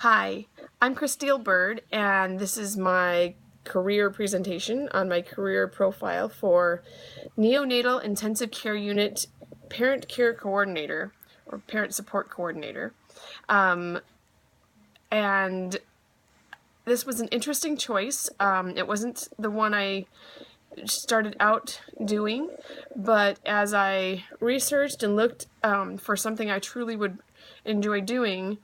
Hi, I'm Christine Bird, and this is my career presentation on my career profile for Neonatal Intensive Care Unit Parent Care Coordinator, or Parent Support Coordinator. And this was an interesting choice. It wasn't the one I started out doing, but as I researched and looked for something I truly would enjoy doing,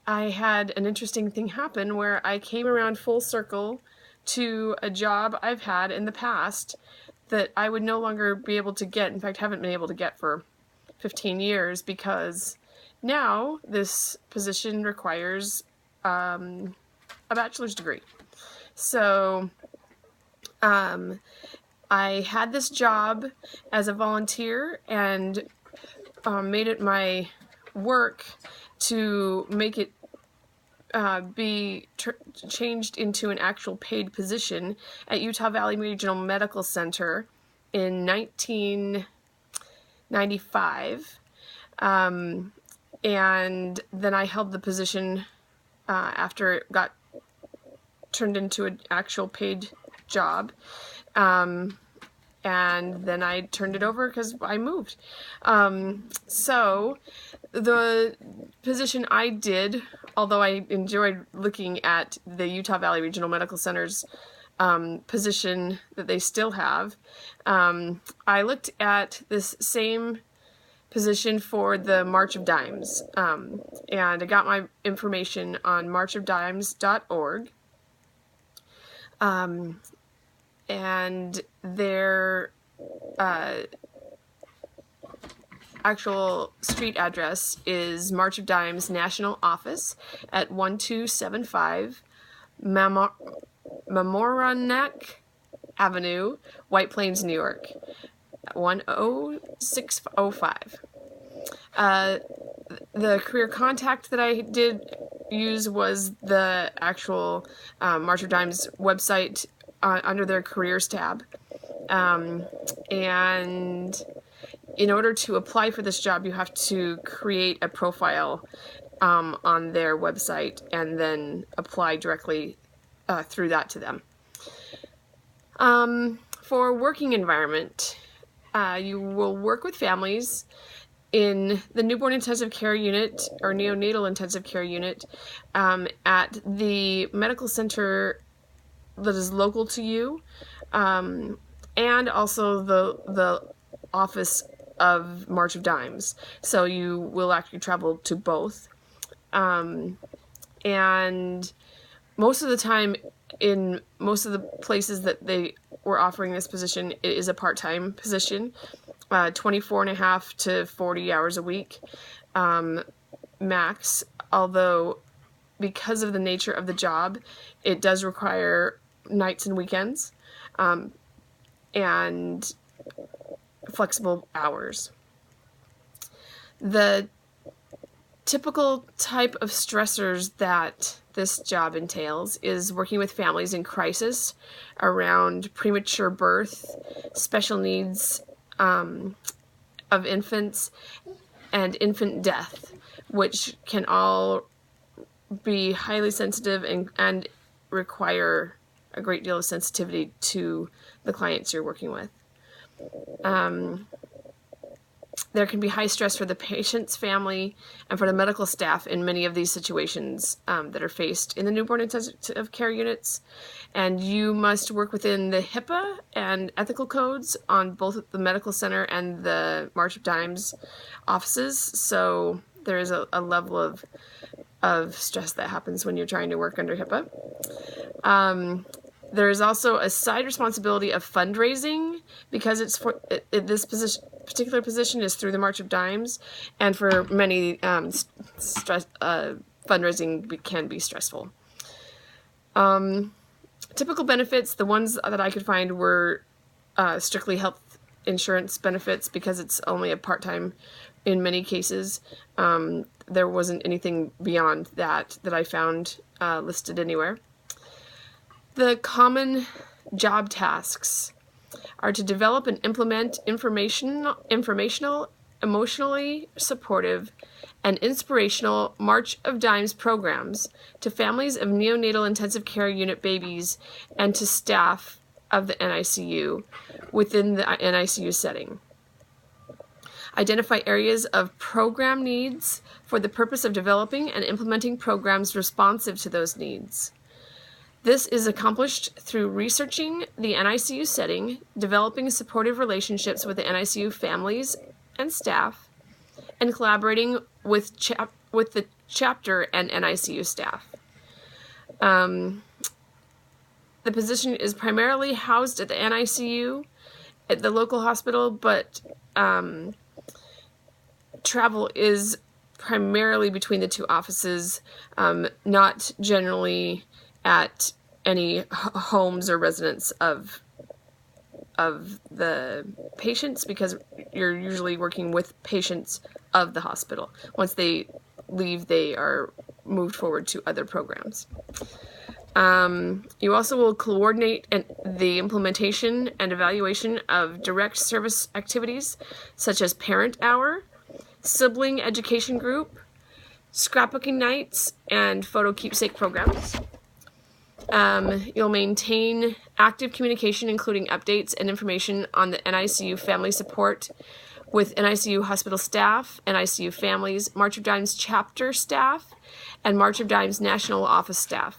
I had an interesting thing happen where I came around full circle to a job I've had in the past that I would no longer be able to get. In fact, haven't been able to get for 15 years because now this position requires a bachelor's degree. So I had this job as a volunteer and made it my work to make it be changed into an actual paid position at Utah Valley Regional Medical Center in 1995. And then I held the position after it got turned into an actual paid job. And then I turned it over because I moved. So the position I did, although I enjoyed looking at the Utah Valley Regional Medical Center's position that they still have, I looked at this same position for the March of Dimes, and I got my information on marchofdimes.org. And their actual street address is March of Dimes National Office at 1275 Mamaroneck Avenue, White Plains, New York, 10605. The career contact that I did use was the actual March of Dimes website under their careers tab. And in order to apply for this job, you have to create a profile on their website and then apply directly through that to them. For working environment, you will work with families in the newborn intensive care unit or neonatal intensive care unit at the medical center that is local to you, and also the office of March of Dimes. So you will actually travel to both. And most of the time, in most of the places that they were offering this position, it is a part-time position, 24.5 to 40 hours a week, max, although because of the nature of the job, it does require nights and weekends, and flexible hours. The typical type of stressors that this job entails is working with families in crisis around premature birth, special needs of infants, and infant death, which can all be highly sensitive and require a great deal of sensitivity to the clients you're working with. There can be high stress for the patient's family and for the medical staff in many of these situations that are faced in the newborn intensive care units. And you must work within the HIPAA and ethical codes on both the medical center and the March of Dimes offices. So there is a level of stress that happens when you're trying to work under HIPAA. There is also a side responsibility of fundraising because it's for this particular position is through the March of Dimes, and for many fundraising can be stressful. Typical benefits, the ones that I could find were strictly health insurance benefits because it's only a part-time in many cases. There wasn't anything beyond that I found listed anywhere. The common job tasks are to develop and implement informational, emotionally supportive, and inspirational March of Dimes programs to families of neonatal intensive care unit babies and to staff of the NICU within the NICU setting. Identify areas of program needs for the purpose of developing and implementing programs responsive to those needs. This is accomplished through researching the NICU setting, developing supportive relationships with the NICU families and staff, and collaborating with the chapter and NICU staff. The position is primarily housed at the NICU at the local hospital, but travel is primarily between the two offices, not generally at any homes or residence of the patients, because you're usually working with patients of the hospital. Once they leave, they are moved forward to other programs. You also will coordinate the implementation and evaluation of direct service activities such as parent hour, sibling education group, scrapbooking nights, and photo keepsake programs. You'll maintain active communication, including updates and information on the NICU family support with NICU hospital staff, NICU families, March of Dimes chapter staff, and March of Dimes national office staff.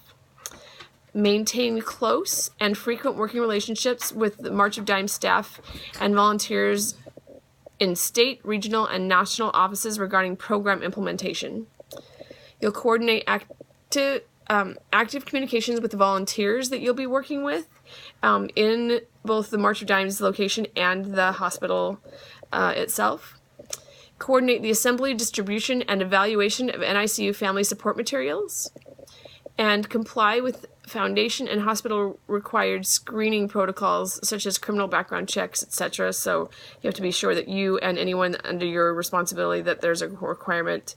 Maintain close and frequent working relationships with the March of Dimes staff and volunteers in state, regional, and national offices regarding program implementation. You'll coordinate active communications with the volunteers that you'll be working with in both the March of Dimes location and the hospital itself. Coordinate the assembly, distribution, and evaluation of NICU family support materials. And comply with foundation and hospital required screening protocols such as criminal background checks, etc. So you have to be sure that you and anyone under your responsibility that there's a requirement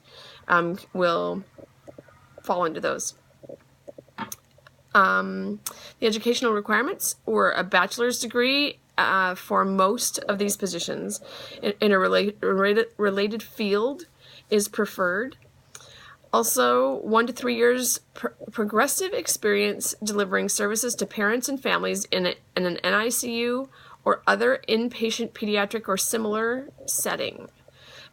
will fall into those. The educational requirements were a bachelor's degree for most of these positions in a related field is preferred. Also, 1 to 3 years progressive experience delivering services to parents and families in an NICU or other inpatient pediatric or similar setting.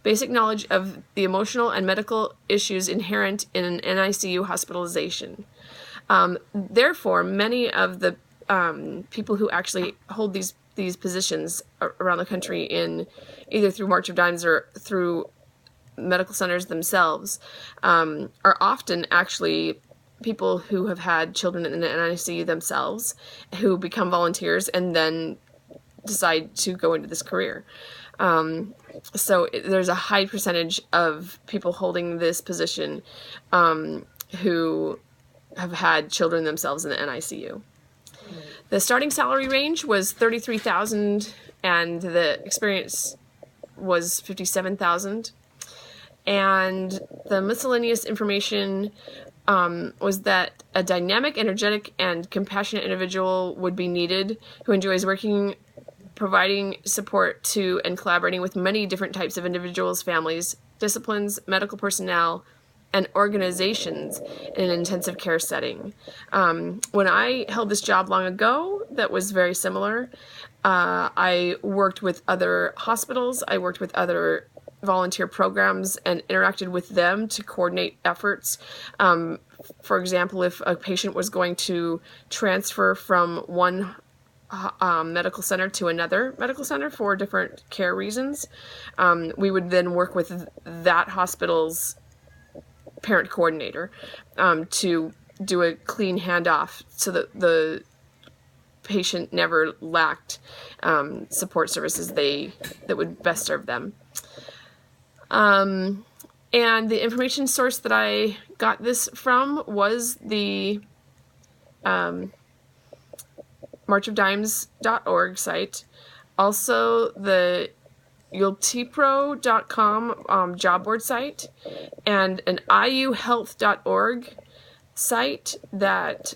Basic knowledge of the emotional and medical issues inherent in an NICU hospitalization. Therefore, many of the people who actually hold these positions around the country in either through March of Dimes or through medical centers themselves are often actually people who have had children in the NICU themselves, who become volunteers and then decide to go into this career. So there's a high percentage of people holding this position who have had children themselves in the NICU. The starting salary range was $33,000 and the experience was $57,000. And the miscellaneous information was that a dynamic, energetic, and compassionate individual would be needed who enjoys working, providing support to, and collaborating with many different types of individuals, families, disciplines, medical personnel, and organizations in an intensive care setting. When I held this job long ago, that was very similar. I worked with other hospitals, I worked with other volunteer programs and interacted with them to coordinate efforts. For example, if a patient was going to transfer from one medical center to another medical center for different care reasons, we would then work with that hospital's parent coordinator to do a clean handoff so that the patient never lacked support services that would best serve them. And the information source that I got this from was the marchofdimes.org site. Also, the yultipro.com job board site, and an iuhealth.org site that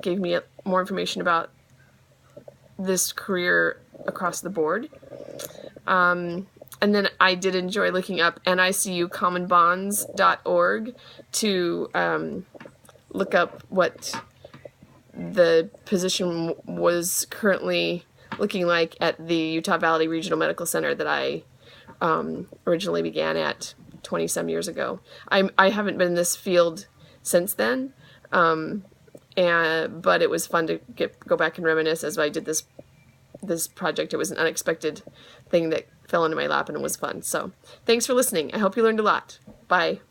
gave me more information about this career across the board. And then I did enjoy looking up NICUcommonbonds.org to look up what the position was currently looking like at the Utah Valley Regional Medical Center that I originally began at 20-some years ago. I haven't been in this field since then, but it was fun to go back and reminisce as I did this project. It was an unexpected thing that fell into my lap and it was fun. So thanks for listening. I hope you learned a lot. Bye.